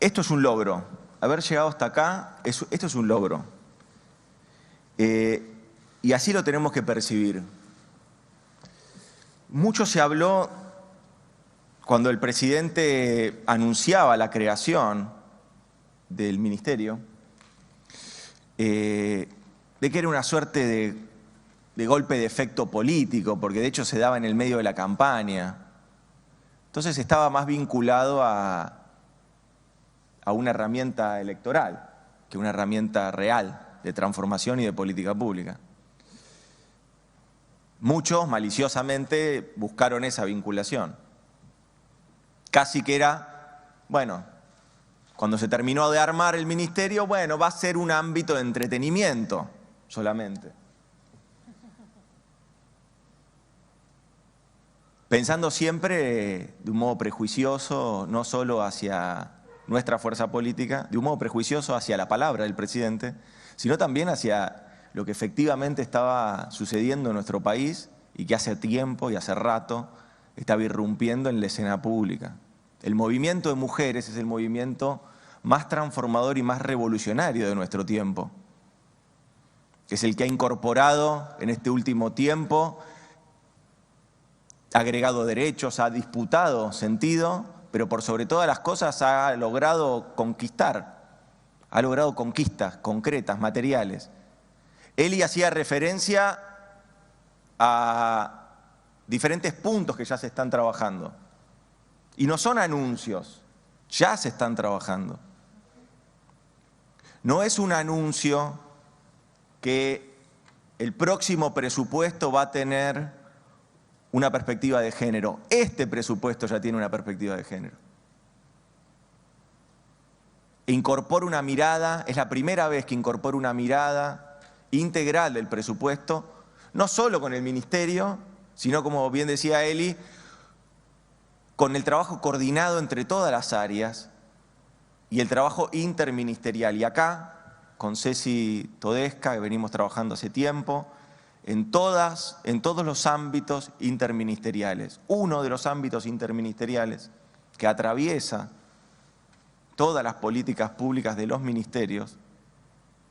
Esto es un logro. Haber llegado hasta acá, esto es un logro. Y así lo tenemos que percibir. Mucho se habló cuando el presidente anunciaba la creación del ministerio, de que era una suerte de golpe de efecto político, porque de hecho se daba en el medio de la campaña. Entonces estaba más vinculado a una herramienta electoral que una herramienta real de transformación y de política pública. Muchos maliciosamente buscaron esa vinculación. Casi que era, bueno, cuando se terminó de armar el ministerio, bueno, va a ser un ámbito de entretenimiento solamente. Pensando siempre de un modo prejuicioso, no solo hacia nuestra fuerza política, de un modo prejuicioso hacia la palabra del presidente, sino también hacia lo que efectivamente estaba sucediendo en nuestro país y que hace tiempo y hace rato estaba irrumpiendo en la escena pública. El movimiento de mujeres es el movimiento más transformador y más revolucionario de nuestro tiempo. Es el que ha incorporado en este último tiempo, ha agregado derechos, ha disputado sentido, pero por sobre todas las cosas ha logrado conquistar, ha logrado conquistas concretas, materiales. Eli hacía referencia a diferentes puntos que ya se están trabajando. Y no son anuncios, ya se están trabajando. No es un anuncio que el próximo presupuesto va a tener una perspectiva de género. Este presupuesto ya tiene una perspectiva de género. Incorpora una mirada, es la primera vez que incorpora una mirada integral del presupuesto, no solo con el ministerio, sino, como bien decía Eli, con el trabajo coordinado entre todas las áreas y el trabajo interministerial. Y acá, con Ceci Todesca, que venimos trabajando hace tiempo, en todos los ámbitos interministeriales. Uno de los ámbitos interministeriales que atraviesa todas las políticas públicas de los ministerios,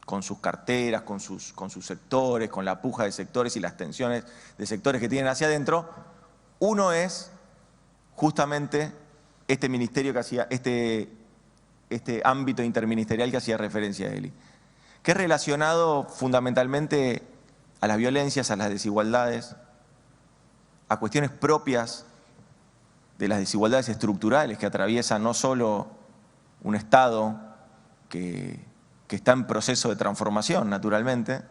con sus carteras, con sus sectores, con la puja de sectores y las tensiones de sectores que tienen hacia adentro, uno es justamente este ministerio que hacía, este ámbito interministerial que hacía referencia a Eli, que es relacionado fundamentalmente a las violencias, a las desigualdades, a cuestiones propias de las desigualdades estructurales que atraviesan no solo un Estado que está en proceso de transformación, naturalmente,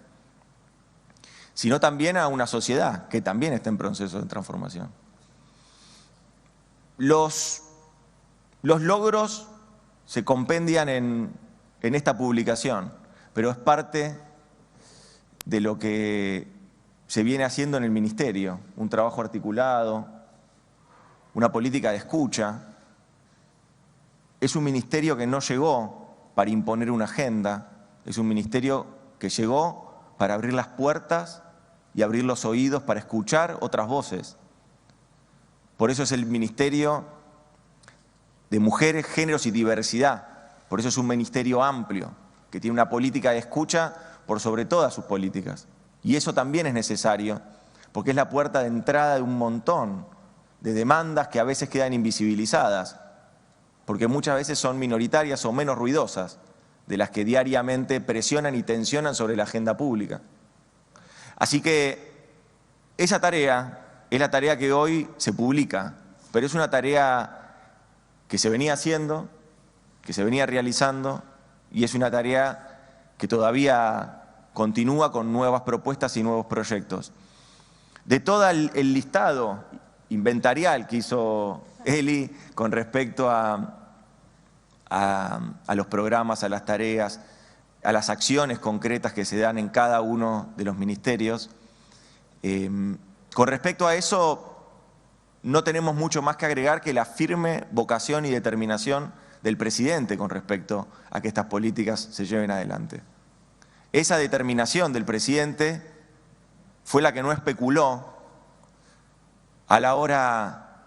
sino también a una sociedad que también está en proceso de transformación. Los logros se compendian en esta publicación, pero es parte de lo que se viene haciendo en el ministerio, un trabajo articulado, una política de escucha. Es un ministerio que no llegó para imponer una agenda, es un ministerio que llegó para abrir las puertas y abrir los oídos para escuchar otras voces. Por eso es el Ministerio de Mujeres, Géneros y Diversidad. Por eso es un ministerio amplio, que tiene una política de escucha por sobre todas sus políticas. Y eso también es necesario, porque es la puerta de entrada de un montón de demandas que a veces quedan invisibilizadas, porque muchas veces son minoritarias o menos ruidosas de las que diariamente presionan y tensionan sobre la agenda pública. Así que esa tarea es la tarea que hoy se publica, pero es una tarea que se venía haciendo, que se venía realizando, y es una tarea que todavía continúa con nuevas propuestas y nuevos proyectos. De todo el listado inventarial que hizo Eli con respecto a los programas, a las tareas, a las acciones concretas que se dan en cada uno de los ministerios, con respecto a eso no tenemos mucho más que agregar que la firme vocación y determinación del presidente con respecto a que estas políticas se lleven adelante. Esa determinación del presidente fue la que no especuló a la hora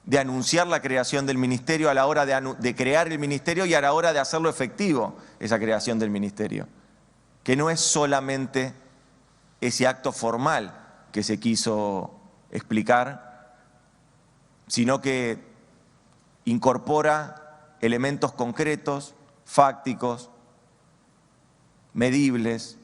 de anunciar la creación del ministerio, a la hora de crear el ministerio y a la hora de hacerlo efectivo, esa creación del ministerio. Que no es solamente ese acto formal que se quiso explicar, sino que incorpora elementos concretos, fácticos, medibles,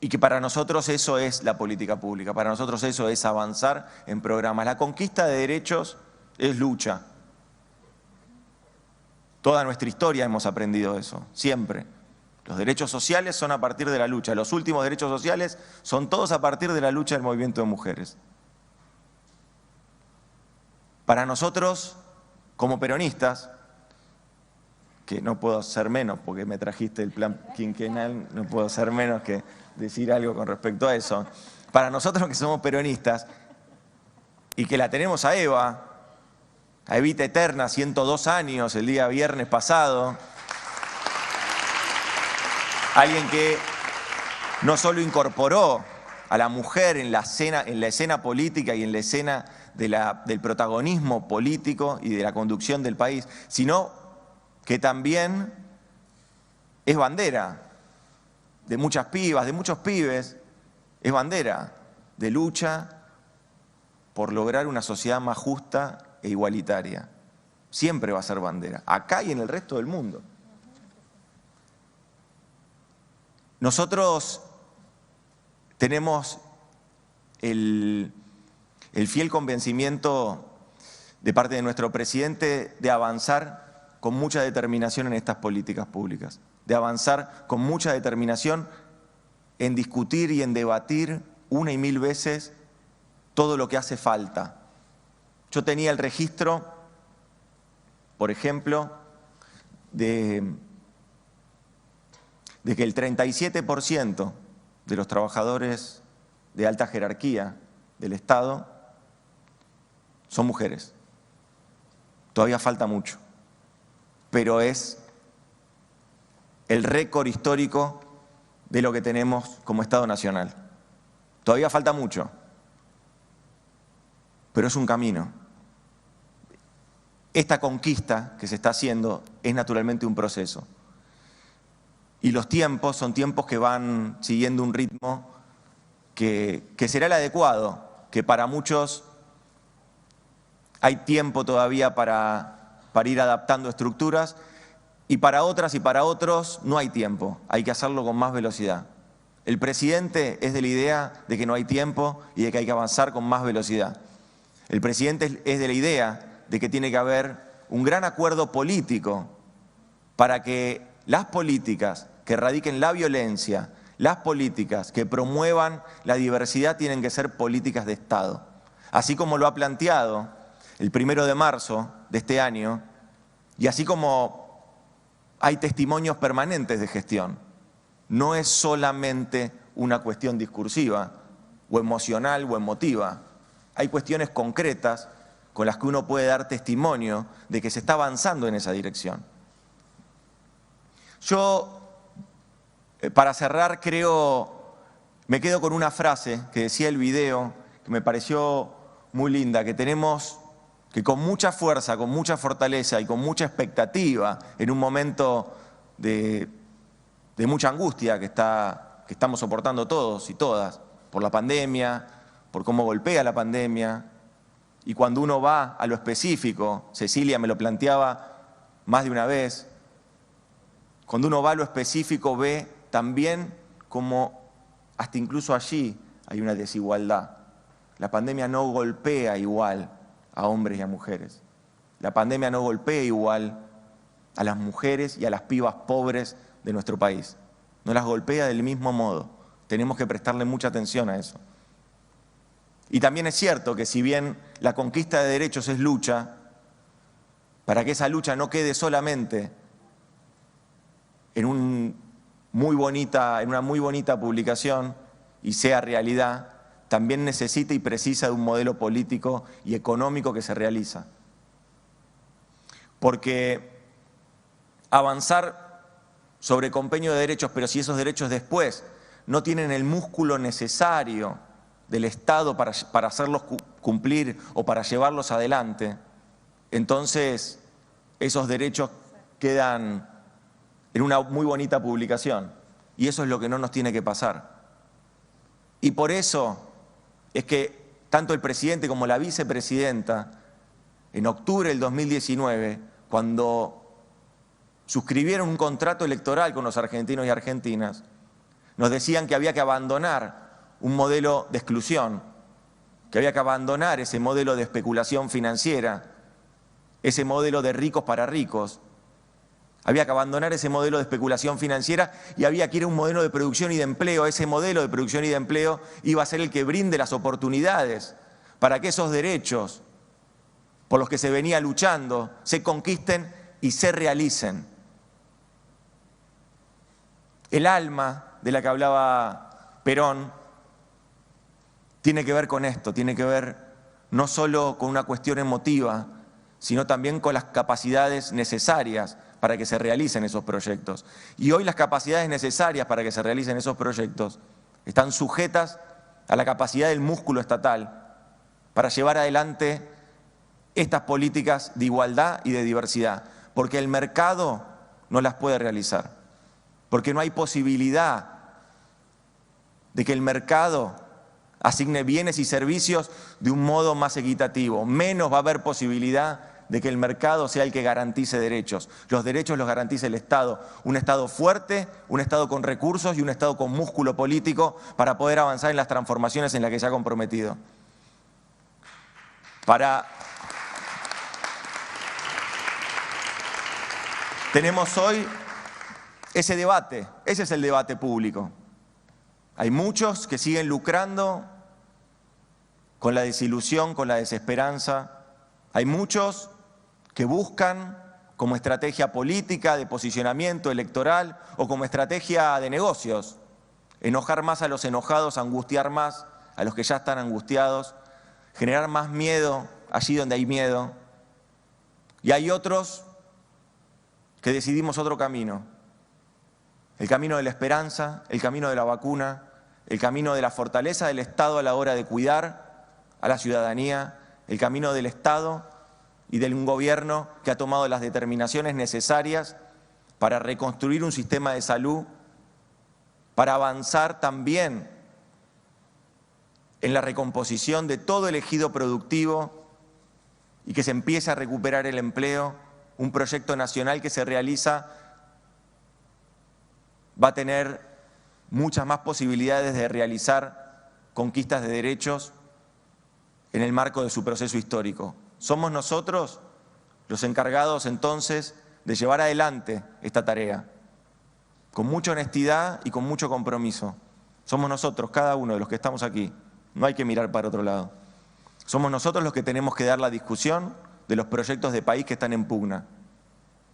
y que para nosotros eso es la política pública, para nosotros eso es avanzar en programas. La conquista de derechos es lucha. Toda nuestra historia hemos aprendido eso, siempre. Los derechos sociales son a partir de la lucha, los últimos derechos sociales son todos a partir de la lucha del movimiento de mujeres. Para nosotros, como peronistas, que no puedo ser menos porque me trajiste el plan quinquenal, no puedo ser menos que decir algo con respecto a eso. Para nosotros que somos peronistas y que la tenemos a Eva, a Evita Eterna, 102 años el día viernes pasado, alguien que no solo incorporó a la mujer en la escena política y en la escena del protagonismo político y de la conducción del país, sino que también es bandera de muchas pibas, de muchos pibes, es bandera de lucha por lograr una sociedad más justa e igualitaria. Siempre va a ser bandera, acá y en el resto del mundo. Nosotros tenemos el fiel convencimiento de parte de nuestro presidente de avanzar con mucha determinación en estas políticas públicas, de avanzar con mucha determinación en discutir y en debatir una y mil veces todo lo que hace falta. Yo tenía el registro, por ejemplo, de que el 37% de los trabajadores de alta jerarquía del Estado son mujeres. Todavía falta mucho, pero es el récord histórico de lo que tenemos como Estado Nacional. Todavía falta mucho, pero es un camino. Esta conquista que se está haciendo es naturalmente un proceso. Y los tiempos son tiempos que van siguiendo un ritmo que será el adecuado, que para muchos hay tiempo todavía para ir adaptando estructuras, y para otras y para otros no hay tiempo, hay que hacerlo con más velocidad. El presidente es de la idea de que no hay tiempo y de que hay que avanzar con más velocidad. El presidente es de la idea de que tiene que haber un gran acuerdo político para que las políticas que erradiquen la violencia, las políticas que promuevan la diversidad tienen que ser políticas de Estado. Así como lo ha planteado el 1 de marzo de este año, y así como hay testimonios permanentes de gestión. No es solamente una cuestión discursiva, o emocional, o emotiva. Hay cuestiones concretas con las que uno puede dar testimonio de que se está avanzando en esa dirección. Yo, para cerrar, me quedo con una frase que decía el video, que me pareció muy linda, que tenemos que con mucha fuerza, con mucha fortaleza y con mucha expectativa, en un momento de mucha angustia que estamos soportando todos y todas, por la pandemia, por cómo golpea la pandemia, y cuando uno va a lo específico, Cecilia me lo planteaba más de una vez, cuando uno va a lo específico ve también como hasta incluso allí hay una desigualdad. La pandemia no golpea igual a hombres y a mujeres. La pandemia no golpea igual a las mujeres y a las pibas pobres de nuestro país. No las golpea del mismo modo. Tenemos que prestarle mucha atención a eso. Y también es cierto que si bien la conquista de derechos es lucha, para que esa lucha no quede solamente en una muy bonita publicación y sea realidad, también necesita y precisa de un modelo político y económico que se realiza. Porque avanzar sobre compendio de derechos, pero si esos derechos después no tienen el músculo necesario del Estado para hacerlos cumplir o para llevarlos adelante, entonces esos derechos quedan en una muy bonita publicación. Y eso es lo que no nos tiene que pasar. Y por eso es que tanto el presidente como la vicepresidenta, en octubre del 2019, cuando suscribieron un contrato electoral con los argentinos y argentinas, nos decían que había que abandonar un modelo de exclusión, que había que abandonar ese modelo de especulación financiera, ese modelo de ricos para ricos. Había que abandonar ese modelo de especulación financiera y había que ir a un modelo de producción y de empleo. Ese modelo de producción y de empleo iba a ser el que brinde las oportunidades para que esos derechos por los que se venía luchando se conquisten y se realicen. El alma de la que hablaba Perón tiene que ver con esto, tiene que ver no solo con una cuestión emotiva, sino también con las capacidades necesarias para que se realicen esos proyectos. Y hoy las capacidades necesarias para que se realicen esos proyectos están sujetas a la capacidad del músculo estatal para llevar adelante estas políticas de igualdad y de diversidad, porque el mercado no las puede realizar, porque no hay posibilidad de que el mercado asigne bienes y servicios de un modo más equitativo, menos va a haber posibilidad de que el mercado sea el que garantice derechos. Los derechos los garantiza el Estado, un Estado fuerte, un Estado con recursos y un Estado con músculo político para poder avanzar en las transformaciones en las que se ha comprometido. Tenemos hoy ese debate, ese es el debate público. Hay muchos que siguen lucrando con la desilusión, con la desesperanza. Hay muchos que buscan como estrategia política, de posicionamiento electoral o como estrategia de negocios, enojar más a los enojados, angustiar más a los que ya están angustiados, generar más miedo allí donde hay miedo. Y hay otros que decidimos otro camino, el camino de la esperanza, el camino de la vacuna, el camino de la fortaleza del Estado a la hora de cuidar a la ciudadanía, el camino del Estado y de un gobierno que ha tomado las determinaciones necesarias para reconstruir un sistema de salud, para avanzar también en la recomposición de todo el ejido productivo y que se empiece a recuperar el empleo. Un proyecto nacional que se realiza va a tener muchas más posibilidades de realizar conquistas de derechos en el marco de su proceso histórico. Somos nosotros los encargados entonces de llevar adelante esta tarea, con mucha honestidad y con mucho compromiso. Somos nosotros, cada uno de los que estamos aquí, no hay que mirar para otro lado. Somos nosotros los que tenemos que dar la discusión de los proyectos de país que están en pugna.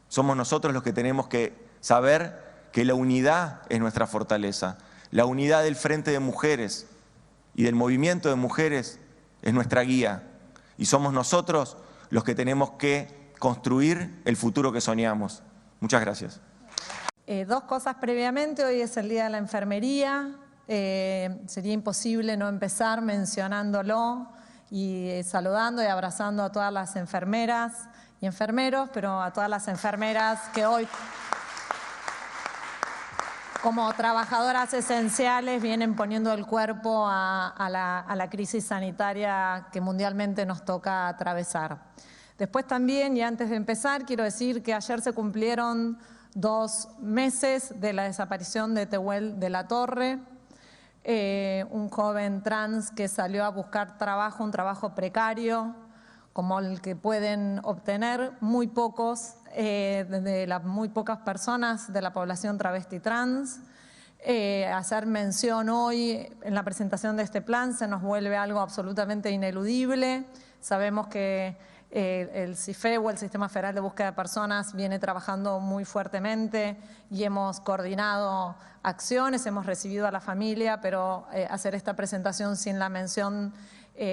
Somos nosotros los que tenemos que saber que la unidad es nuestra fortaleza. La unidad del Frente de Mujeres y del movimiento de mujeres es nuestra guía. Y somos nosotros los que tenemos que construir el futuro que soñamos. Muchas gracias. Dos cosas previamente. Hoy es el Día de la Enfermería. Sería imposible no empezar mencionándolo y saludando y abrazando a todas las enfermeras y enfermeros, pero a todas las enfermeras que hoy, como trabajadoras esenciales, vienen poniendo el cuerpo a la crisis sanitaria que mundialmente nos toca atravesar. Después también, y antes de empezar, quiero decir que ayer se cumplieron 2 meses de la desaparición de Tehuel de la Torre, un joven trans que salió a buscar trabajo, un trabajo precario, como el que pueden obtener muy pocos, muy pocas personas de la población travesti trans. Hacer mención hoy en la presentación de este plan se nos vuelve algo absolutamente ineludible. Sabemos que el CIFE o el Sistema Federal de Búsqueda de Personas viene trabajando muy fuertemente y hemos coordinado acciones, hemos recibido a la familia, pero hacer esta presentación sin la mención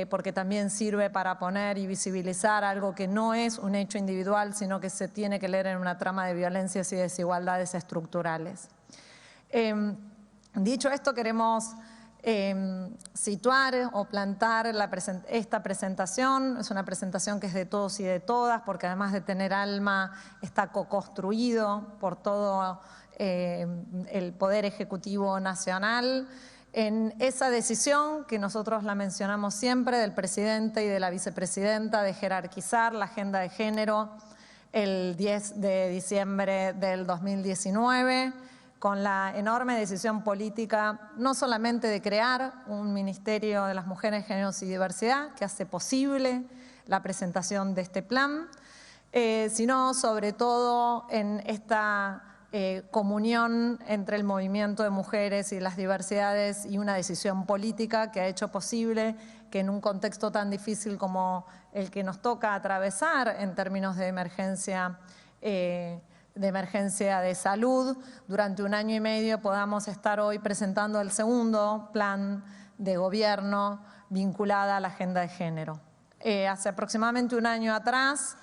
porque también sirve para poner y visibilizar algo que no es un hecho individual, sino que se tiene que leer en una trama de violencias y desigualdades estructurales. Dicho esto, queremos situar o plantar esta presentación. Es una presentación que es de todos y de todas, porque además de tener alma, está co-construido por todo el Poder Ejecutivo Nacional. En esa decisión, que nosotros la mencionamos siempre, del presidente y de la vicepresidenta, de jerarquizar la agenda de género el 10 de diciembre del 2019, con la enorme decisión política no solamente de crear un Ministerio de las Mujeres, Géneros y Diversidad, que hace posible la presentación de este plan, sino sobre todo en esta comunión entre el movimiento de mujeres y las diversidades y una decisión política que ha hecho posible que en un contexto tan difícil como el que nos toca atravesar en términos de emergencia de salud, durante un año y medio podamos estar hoy presentando el segundo plan de gobierno vinculada a la agenda de género. Hace aproximadamente un año atrás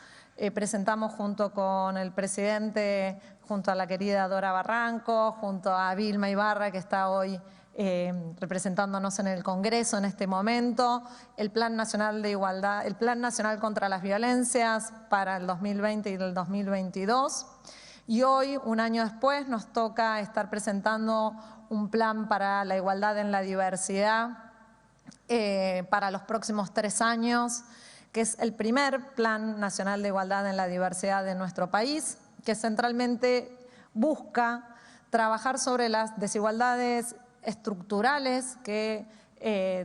presentamos junto con el presidente, junto a la querida Dora Barranco, junto a Vilma Ibarra, que está hoy representándonos en el Congreso en este momento, el Plan Nacional de Igualdad, el Plan Nacional contra las Violencias para el 2020 y el 2022. Y hoy, un año después, nos toca estar presentando un plan para la igualdad en la diversidad para los próximos 3 años, que es el primer Plan Nacional de Igualdad en la Diversidad de nuestro país, que centralmente busca trabajar sobre las desigualdades estructurales que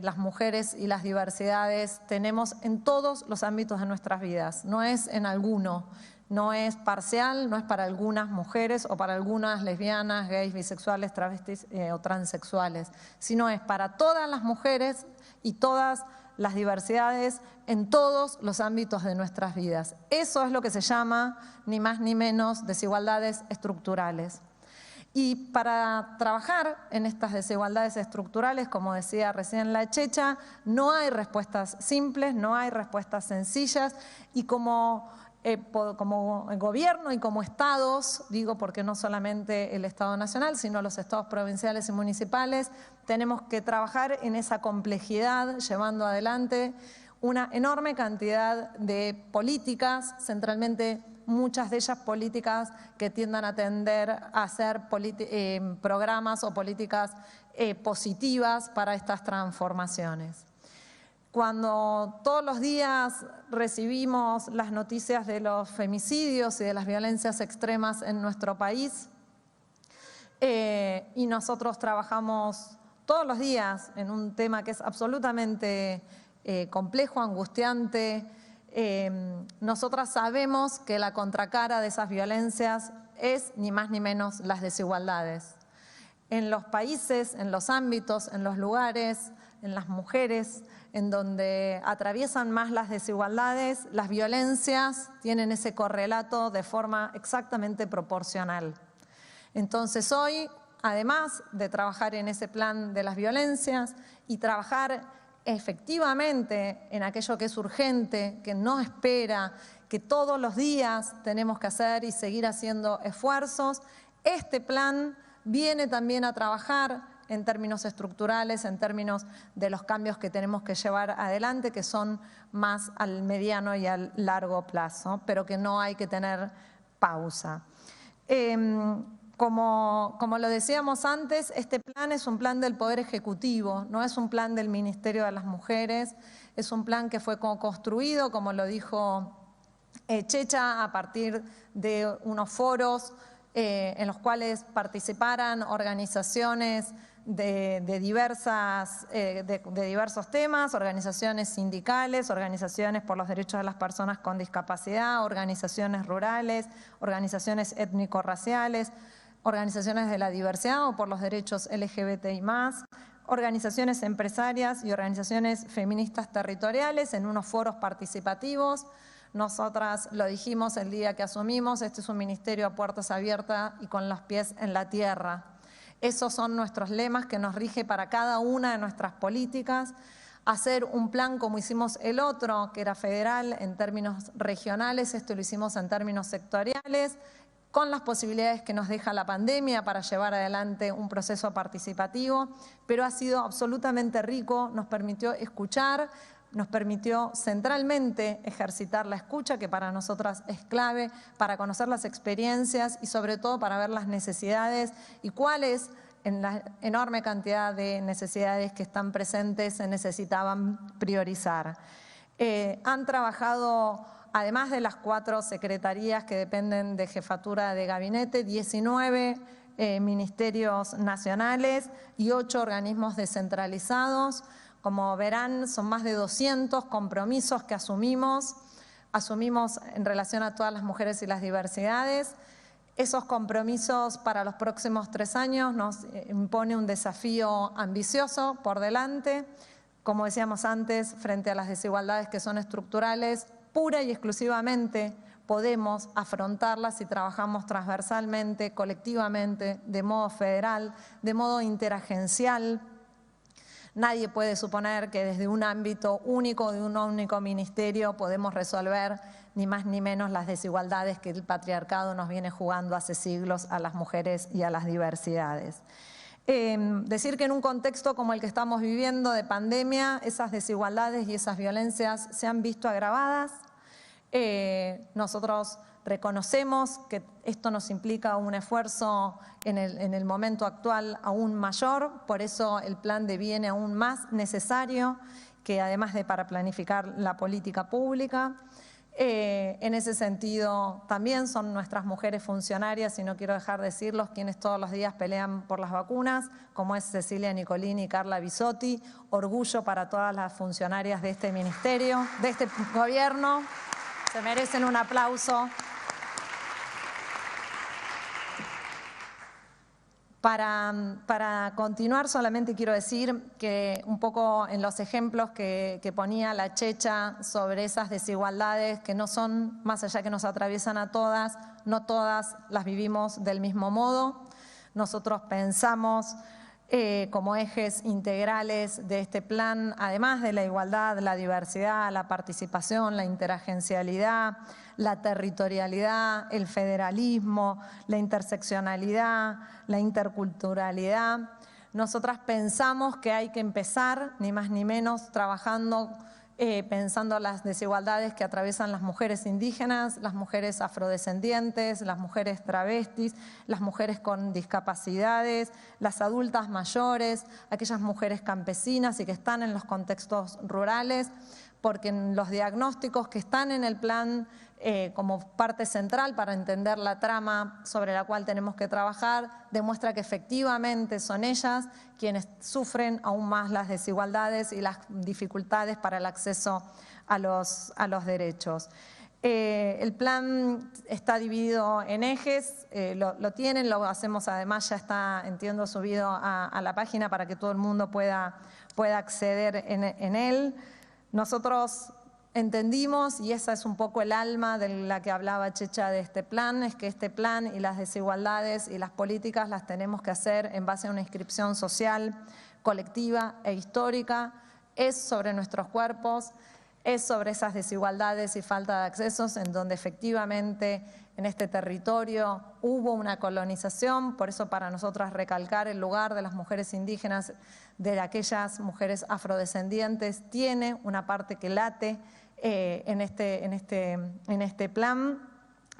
las mujeres y las diversidades tenemos en todos los ámbitos de nuestras vidas. No es en alguno, no es parcial, no es para algunas mujeres o para algunas lesbianas, gays, bisexuales, travestis o transexuales, sino es para todas las mujeres y todas las diversidades en todos los ámbitos de nuestras vidas. Eso es lo que se llama, ni más ni menos, desigualdades estructurales. Y para trabajar en estas desigualdades estructurales, como decía recién la Checha, no hay respuestas simples, no hay respuestas sencillas, y como gobierno y como estados, digo porque no solamente el Estado Nacional, sino los estados provinciales y municipales, tenemos que trabajar en esa complejidad, llevando adelante una enorme cantidad de políticas, centralmente muchas de ellas políticas que tiendan a tender a hacer programas o políticas positivas para estas transformaciones. Cuando todos los días recibimos las noticias de los femicidios y de las violencias extremas en nuestro país, y nosotros trabajamos todos los días en un tema que es absolutamente complejo, angustiante, nosotras sabemos que la contracara de esas violencias es ni más ni menos las desigualdades. En los países, en los ámbitos, en los lugares, en las mujeres, en donde atraviesan más las desigualdades, las violencias tienen ese correlato de forma exactamente proporcional. Entonces hoy, además de trabajar en ese plan de las violencias y trabajar efectivamente en aquello que es urgente, que no espera, que todos los días tenemos que hacer y seguir haciendo esfuerzos, este plan viene también a trabajar en términos estructurales, en términos de los cambios que tenemos que llevar adelante, que son más al mediano y al largo plazo, pero que no hay que tener pausa. Como lo decíamos antes, este plan es un plan del Poder Ejecutivo, no es un plan del Ministerio de las Mujeres, es un plan que fue construido, como lo dijo Checha, a partir de unos foros en los cuales participaran organizaciones de diversos temas, organizaciones sindicales, organizaciones por los derechos de las personas con discapacidad, organizaciones rurales, organizaciones étnico-raciales, organizaciones de la diversidad o por los derechos LGBTI+, organizaciones empresarias y organizaciones feministas territoriales en unos foros participativos. Nosotras lo dijimos el día que asumimos, este es un ministerio a puertas abiertas y con los pies en la tierra. Esos son nuestros lemas que nos rige para cada una de nuestras políticas. Hacer un plan como hicimos el otro, que era federal en términos regionales, esto lo hicimos en términos sectoriales, con las posibilidades que nos deja la pandemia para llevar adelante un proceso participativo, pero ha sido absolutamente rico, nos permitió escuchar, nos permitió centralmente ejercitar la escucha, que para nosotras es clave, para conocer las experiencias y sobre todo para ver las necesidades y cuáles, en la enorme cantidad de necesidades que están presentes, se necesitaban priorizar. Han trabajado, además de las 4 secretarías que dependen de jefatura de gabinete, 19 ministerios nacionales y 8 organismos descentralizados. Como verán, son más de 200 compromisos que asumimos en relación a todas las mujeres y las diversidades. Esos compromisos para los próximos 3 años nos impone un desafío ambicioso por delante. Como decíamos antes, frente a las desigualdades que son estructurales, pura y exclusivamente podemos afrontarlas si trabajamos transversalmente, colectivamente, de modo federal, de modo interagencial. Nadie puede suponer que desde un ámbito único, de un único ministerio, podemos resolver ni más ni menos las desigualdades que el patriarcado nos viene jugando hace siglos a las mujeres y a las diversidades. Decir que en un contexto como el que estamos viviendo de pandemia, esas desigualdades y esas violencias se han visto agravadas. Nosotros reconocemos que esto nos implica un esfuerzo en el momento actual aún mayor, por eso el plan deviene aún más necesario, que además de para planificar la política pública. En ese sentido también son nuestras mujeres funcionarias, y no quiero dejar de decirlos, quienes todos los días pelean por las vacunas, como es Cecilia Nicolini y Carla Bisotti. Orgullo para todas las funcionarias de este ministerio, de este gobierno. Se merecen un aplauso. Para continuar, solamente quiero decir que un poco en los ejemplos que ponía la Checha sobre esas desigualdades que no son, más allá que nos atraviesan a todas, no todas las vivimos del mismo modo. Nosotros pensamos como ejes integrales de este plan, además de la igualdad, la diversidad, la participación, la interagencialidad, la territorialidad, el federalismo, la interseccionalidad, la interculturalidad. Nosotras pensamos que hay que empezar, ni más ni menos, trabajando, pensando las desigualdades que atraviesan las mujeres indígenas, las mujeres afrodescendientes, las mujeres travestis, las mujeres con discapacidades, las adultas mayores, aquellas mujeres campesinas y que están en los contextos rurales, porque en los diagnósticos que están en el plan como parte central para entender la trama sobre la cual tenemos que trabajar, demuestra que efectivamente son ellas quienes sufren aún más las desigualdades y las dificultades para el acceso a los derechos. El plan está dividido en ejes, lo tienen, lo hacemos además, ya está, entiendo, subido a la página para que todo el mundo pueda acceder en él. Nosotros entendimos, y esa es un poco el alma de la que hablaba Checha de este plan, es que este plan y las desigualdades y las políticas las tenemos que hacer en base a una inscripción social, colectiva e histórica. Es sobre nuestros cuerpos, es sobre esas desigualdades y falta de accesos en donde efectivamente en este territorio hubo una colonización. Por eso para nosotras recalcar el lugar de las mujeres indígenas, de aquellas mujeres afrodescendientes, tiene una parte que late en este plan,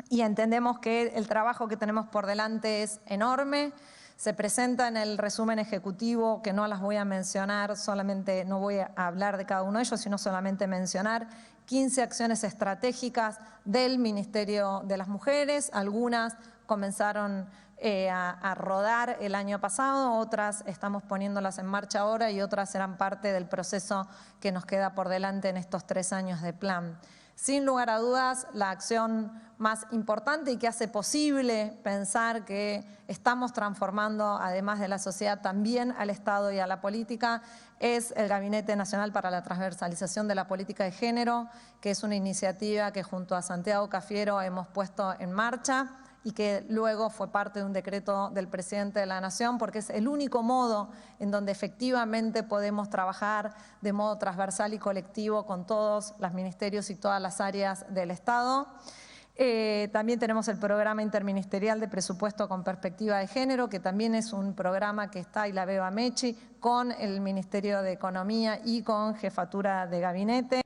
y entendemos que el trabajo que tenemos por delante es enorme. Se presenta en el resumen ejecutivo, que no las voy a mencionar, solamente no voy a hablar de cada uno de ellos, sino solamente mencionar 15 acciones estratégicas del Ministerio de las Mujeres. Algunas comenzaron a rodar el año pasado, otras estamos poniéndolas en marcha ahora y otras serán parte del proceso que nos queda por delante en estos 3 años de plan. Sin lugar a dudas, la acción más importante y que hace posible pensar que estamos transformando, además de la sociedad, también al Estado y a la política, es el Gabinete Nacional para la Transversalización de la Política de Género, que es una iniciativa que junto a Santiago Cafiero hemos puesto en marcha y que luego fue parte de un decreto del presidente de la Nación, porque es el único modo en donde efectivamente podemos trabajar de modo transversal y colectivo con todos los ministerios y todas las áreas del Estado. También tenemos el programa interministerial de presupuesto con perspectiva de género, que también es un programa que está, y la veo a Mechi, con el Ministerio de Economía y con Jefatura de Gabinete.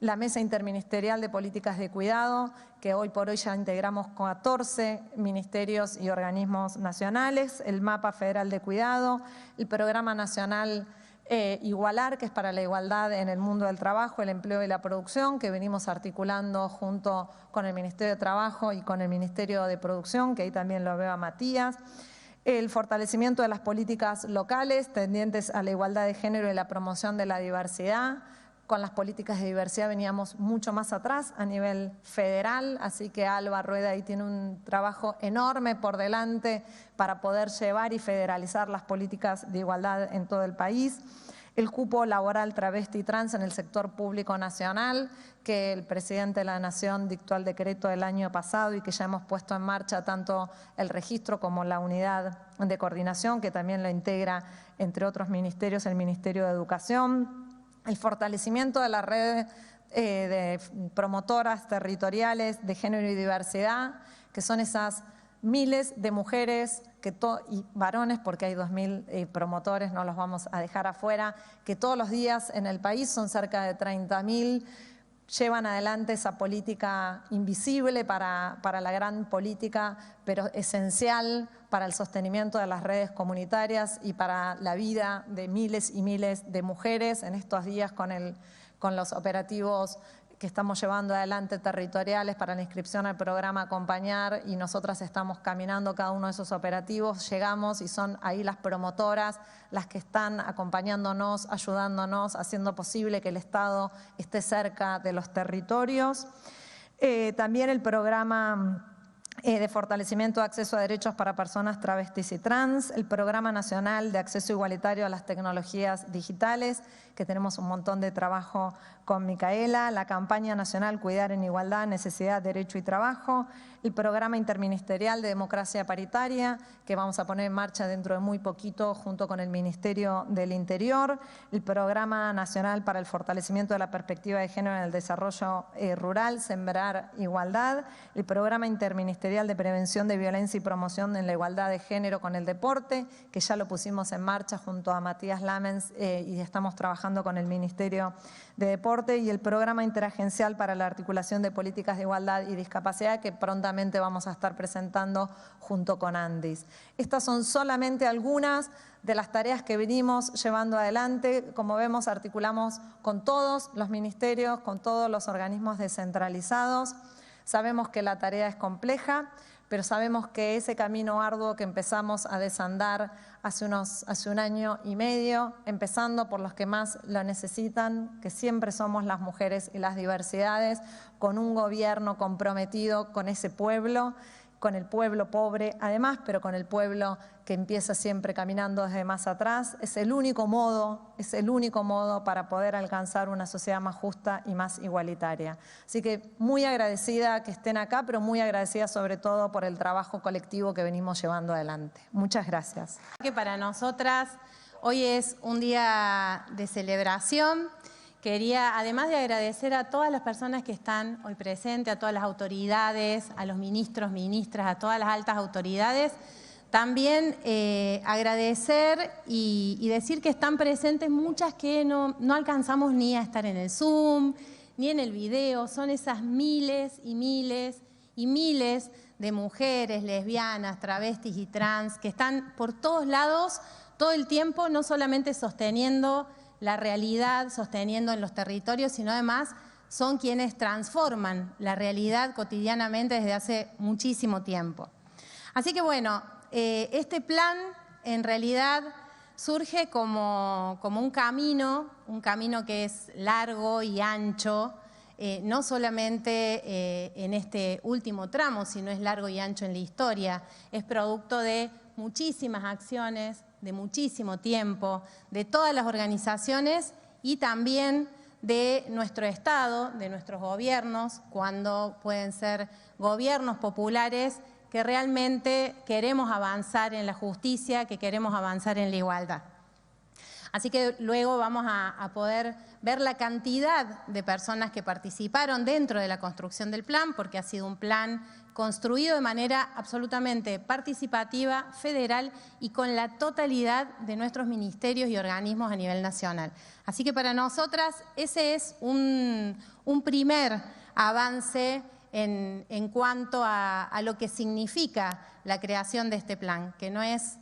La Mesa Interministerial de Políticas de Cuidado, que hoy por hoy ya integramos 14 ministerios y organismos nacionales, el Mapa Federal de Cuidado, el Programa Nacional Igualar, que es para la igualdad en el mundo del trabajo, el empleo y la producción, que venimos articulando junto con el Ministerio de Trabajo y con el Ministerio de Producción, que ahí también lo veo a Matías. El fortalecimiento de las políticas locales tendientes a la igualdad de género y la promoción de la diversidad. Con las políticas de diversidad veníamos mucho más atrás a nivel federal, así que Alba Rueda ahí tiene un trabajo enorme por delante para poder llevar y federalizar las políticas de igualdad en todo el país. El cupo laboral travesti y trans en el sector público nacional, que el presidente de la Nación dictó el decreto del año pasado y que ya hemos puesto en marcha tanto el registro como la unidad de coordinación, que también lo integra, entre otros ministerios, el Ministerio de Educación. El fortalecimiento de la red de promotoras territoriales de género y diversidad, que son esas miles de mujeres y varones, porque hay 2.000 promotores, no los vamos a dejar afuera, que todos los días en el país son cerca de 30.000, llevan adelante esa política invisible para la gran política, pero esencial para el sostenimiento de las redes comunitarias y para la vida de miles y miles de mujeres en estos días con los operativos que estamos llevando adelante territoriales para la inscripción al programa Acompañar, y nosotras estamos caminando cada uno de esos operativos, llegamos y son ahí las promotoras las que están acompañándonos, ayudándonos, haciendo posible que el Estado esté cerca de los territorios. También el programa de fortalecimiento de acceso a derechos para personas travestis y trans, el Programa Nacional de Acceso Igualitario a las Tecnologías Digitales, que tenemos un montón de trabajo con Micaela, la campaña nacional Cuidar en Igualdad, Necesidad, Derecho y Trabajo, el Programa Interministerial de Democracia Paritaria, que vamos a poner en marcha dentro de muy poquito junto con el Ministerio del Interior, el Programa Nacional para el Fortalecimiento de la Perspectiva de Género en el Desarrollo Rural, Sembrar Igualdad, el Programa Interministerial de Prevención de Violencia y Promoción en la Igualdad de Género con el Deporte, que ya lo pusimos en marcha junto a Matías Lamens y estamos trabajando con el Ministerio de Deporte, y el Programa Interagencial para la Articulación de Políticas de Igualdad y Discapacidad, que prontamente vamos a estar presentando junto con Andis. Estas son solamente algunas de las tareas que venimos llevando adelante. Como vemos, articulamos con todos los ministerios, con todos los organismos descentralizados. Sabemos que la tarea es compleja, pero sabemos que ese camino arduo que empezamos a desandar hace un año y medio, empezando por los que más lo necesitan, que siempre somos las mujeres y las diversidades, con un gobierno comprometido con ese pueblo, con el pueblo pobre además, pero con el pueblo que empieza siempre caminando desde más atrás, es el único modo para poder alcanzar una sociedad más justa y más igualitaria. Así que muy agradecida que estén acá, pero muy agradecida sobre todo por el trabajo colectivo que venimos llevando adelante. Muchas gracias. Que para nosotras hoy es un día de celebración. Quería, además de agradecer a todas las personas que están hoy presentes, a todas las autoridades, a los ministros, ministras, a todas las altas autoridades, también agradecer y decir que están presentes muchas que no alcanzamos ni a estar en el Zoom, ni en el video. Son esas miles y miles y miles de mujeres, lesbianas, travestis y trans que están por todos lados, todo el tiempo, no solamente sosteniendo la realidad, sosteniendo en los territorios, sino además son quienes transforman la realidad cotidianamente desde hace muchísimo tiempo. Así que bueno, este plan en realidad surge como un camino que es largo y ancho, no solamente en este último tramo, sino es largo y ancho en la historia, es producto de muchísimas acciones, de muchísimo tiempo, de todas las organizaciones y también de nuestro Estado, de nuestros gobiernos, cuando pueden ser gobiernos populares que realmente queremos avanzar en la justicia, que queremos avanzar en la igualdad. Así que luego vamos a poder ver la cantidad de personas que participaron dentro de la construcción del plan, porque ha sido un plan construido de manera absolutamente participativa, federal y con la totalidad de nuestros ministerios y organismos a nivel nacional. Así que para nosotras ese es un primer avance en cuanto a lo que significa la creación de este plan, que no es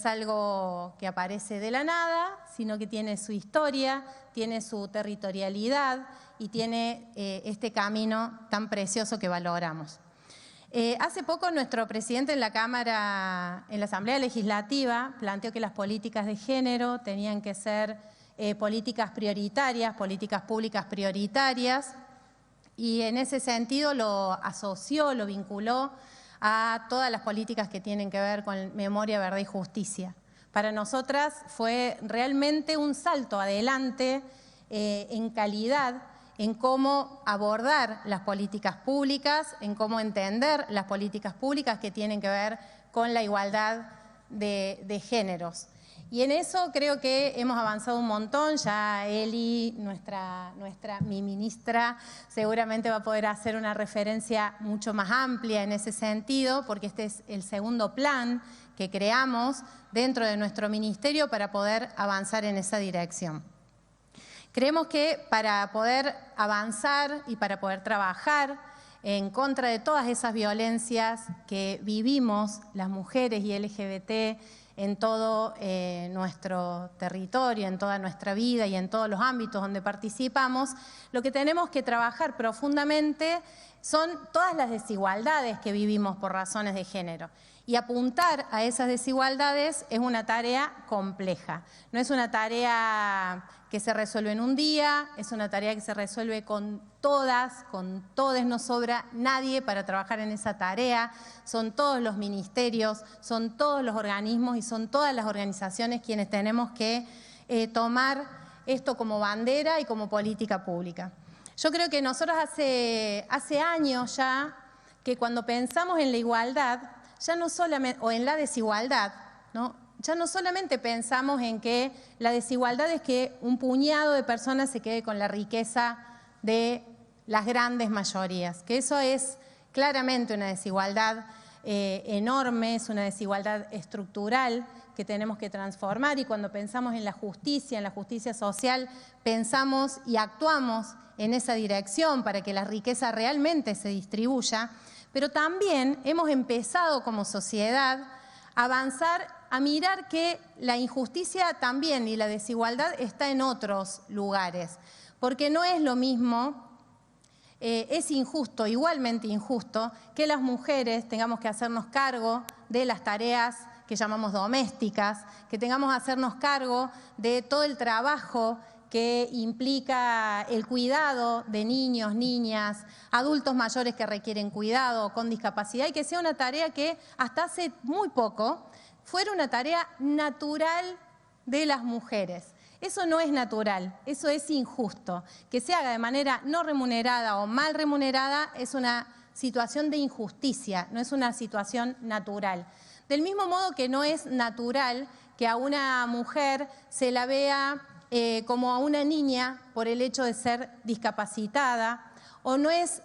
algo que aparece de la nada, sino que tiene su historia, tiene su territorialidad y tiene este camino tan precioso que valoramos. Hace poco nuestro presidente en la Cámara, en la Asamblea Legislativa, planteó que las políticas de género tenían que ser políticas prioritarias, políticas públicas prioritarias, y en ese sentido lo asoció, lo vinculó a todas las políticas que tienen que ver con memoria, verdad y justicia. Para nosotras fue realmente un salto adelante en calidad, en cómo abordar las políticas públicas, en cómo entender las políticas públicas que tienen que ver con la igualdad de géneros. Y en eso creo que hemos avanzado un montón. Ya Eli, mi ministra, seguramente va a poder hacer una referencia mucho más amplia en ese sentido, porque este es el segundo plan que creamos dentro de nuestro ministerio para poder avanzar en esa dirección. Creemos que para poder avanzar y para poder trabajar en contra de todas esas violencias que vivimos las mujeres y LGBT en todo nuestro territorio, en toda nuestra vida y en todos los ámbitos donde participamos, lo que tenemos que trabajar profundamente son todas las desigualdades que vivimos por razones de género. Y apuntar a esas desigualdades es una tarea compleja. No es una tarea que se resuelve en un día, es una tarea que se resuelve con todas, no sobra nadie para trabajar en esa tarea. Son todos los ministerios, son todos los organismos y son todas las organizaciones quienes tenemos que tomar esto como bandera y como política pública. Yo creo que nosotros hace años ya que cuando pensamos en la igualdad, ya no solamente, o en la desigualdad, ¿no? Ya no solamente pensamos en que la desigualdad es que un puñado de personas se quede con la riqueza de las grandes mayorías, que eso es claramente una desigualdad enorme, es una desigualdad estructural que tenemos que transformar, y cuando pensamos en la justicia social, pensamos y actuamos en esa dirección para que la riqueza realmente se distribuya. Pero también hemos empezado como sociedad a avanzar, a mirar que la injusticia también y la desigualdad está en otros lugares, porque no es lo mismo, es injusto, igualmente injusto, que las mujeres tengamos que hacernos cargo de las tareas que llamamos domésticas, que tengamos que hacernos cargo de todo el trabajo que implica el cuidado de niños, niñas, adultos mayores que requieren cuidado, con discapacidad, y que sea una tarea que hasta hace muy poco fuera una tarea natural de las mujeres. Eso no es natural, eso es injusto. Que se haga de manera no remunerada o mal remunerada es una situación de injusticia, no es una situación natural. Del mismo modo que no es natural que a una mujer se la vea como a una niña por el hecho de ser discapacitada, o no es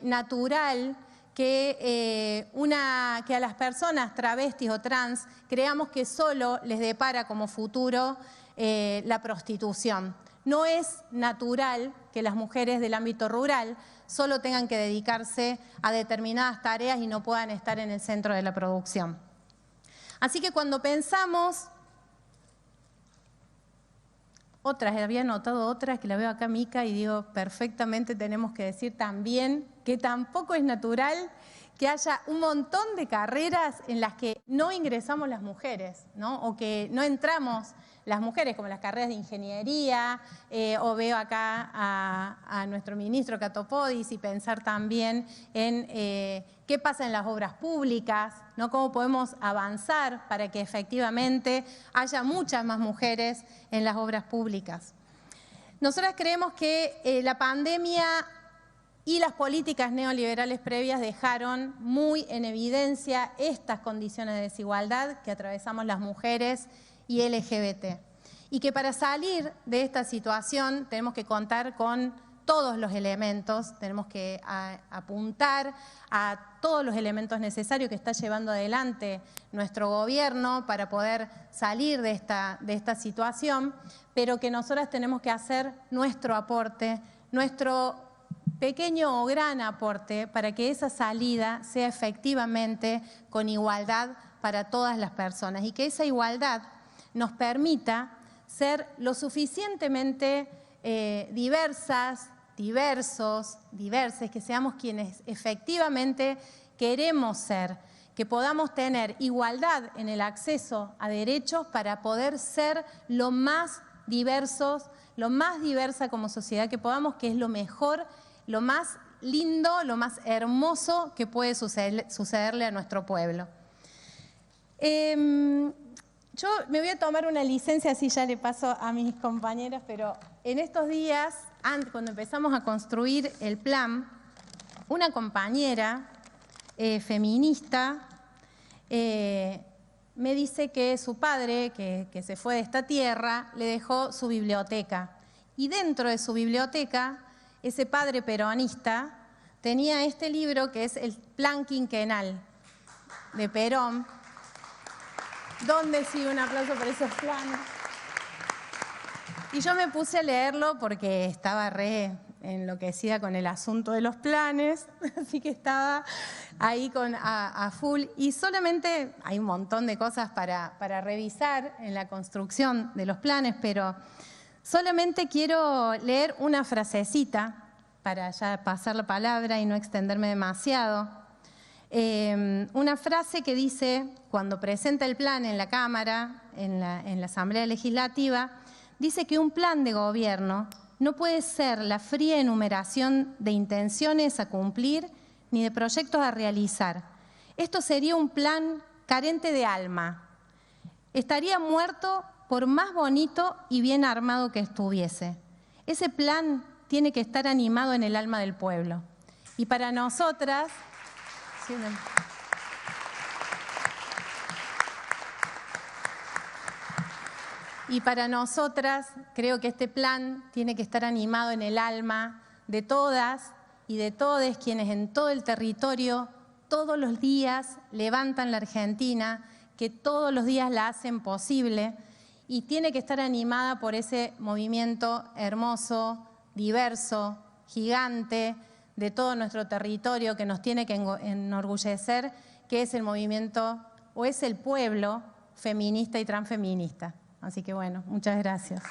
natural que a las personas travestis o trans creamos que solo les depara como futuro la prostitución. No es natural que las mujeres del ámbito rural solo tengan que dedicarse a determinadas tareas y no puedan estar en el centro de la producción. Así que cuando pensamos, había notado otras que la veo acá, Mica, y digo, perfectamente tenemos que decir también que tampoco es natural que haya un montón de carreras en las que no ingresamos las mujeres, ¿no? O que no entramos las mujeres, como las carreras de ingeniería, o veo acá a nuestro ministro Catopodis, y pensar también en qué pasa en las obras públicas, ¿no? Cómo podemos avanzar para que efectivamente haya muchas más mujeres en las obras públicas. Nosotras creemos que la pandemia y las políticas neoliberales previas dejaron muy en evidencia estas condiciones de desigualdad que atravesamos las mujeres y LGBT. Y que para salir de esta situación tenemos que contar con todos los elementos, tenemos que apuntar a todos los elementos necesarios que está llevando adelante nuestro gobierno para poder salir de esta situación, pero que nosotras tenemos que hacer nuestro aporte, nuestro pequeño o gran aporte para que esa salida sea efectivamente con igualdad para todas las personas y que esa igualdad nos permita ser lo suficientemente diversas, diversos, diverses, que seamos quienes efectivamente queremos ser, que podamos tener igualdad en el acceso a derechos para poder ser lo más diversos, lo más diversa como sociedad que podamos, que es lo mejor, lo más lindo, lo más hermoso que puede sucederle a nuestro pueblo. Yo me voy a tomar una licencia, así ya le paso a mis compañeras, pero en estos días, cuando empezamos a construir el plan, una compañera feminista me dice que su padre, que se fue de esta tierra, le dejó su biblioteca. Y dentro de su biblioteca, ese padre peronista tenía este libro que es el Plan Quinquenal de Perón, donde sí, un aplauso por esos planes. Y yo me puse a leerlo porque estaba re enloquecida con el asunto de los planes, así que estaba ahí a full. Y solamente hay un montón de cosas para revisar en la construcción de los planes, pero solamente quiero leer una frasecita para ya pasar la palabra y no extenderme demasiado. Una frase que dice, cuando presenta el plan en la Cámara, en la Asamblea Legislativa, dice que un plan de gobierno no puede ser la fría enumeración de intenciones a cumplir ni de proyectos a realizar. Esto sería un plan carente de alma. Estaría muerto por más bonito y bien armado que estuviese. Ese plan tiene que estar animado en el alma del pueblo. Y para nosotras... Y para nosotras, creo que este plan tiene que estar animado en el alma de todas y de todos quienes en todo el territorio, todos los días levantan la Argentina, que todos los días la hacen posible, y tiene que estar animada por ese movimiento hermoso, diverso, gigante, de todo nuestro territorio que nos tiene que enorgullecer, que es el movimiento, o es el pueblo feminista y transfeminista. Así que bueno, muchas gracias.